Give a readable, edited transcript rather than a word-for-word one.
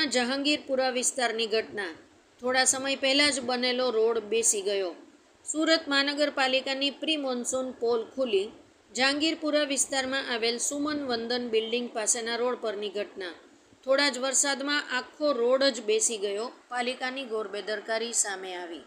સુરતના જહાંગીરપુરા વિસ્તારની ઘટના. થોડા સમય પહેલાં જ બનેલો રોડ બેસી ગયો. સુરત મહાનગરપાલિકાની પ્રી મોન્સૂન પોલ ખુલી. જહાંગીરપુરા વિસ્તારમાં આવેલ સુમન વંદન બિલ્ડિંગ પાસેના રોડ પરની ઘટના. થોડા જ વરસાદમાં આખો રોડ જ બેસી ગયો. પાલિકાની ઘોર બેદરકારી સામે આવી.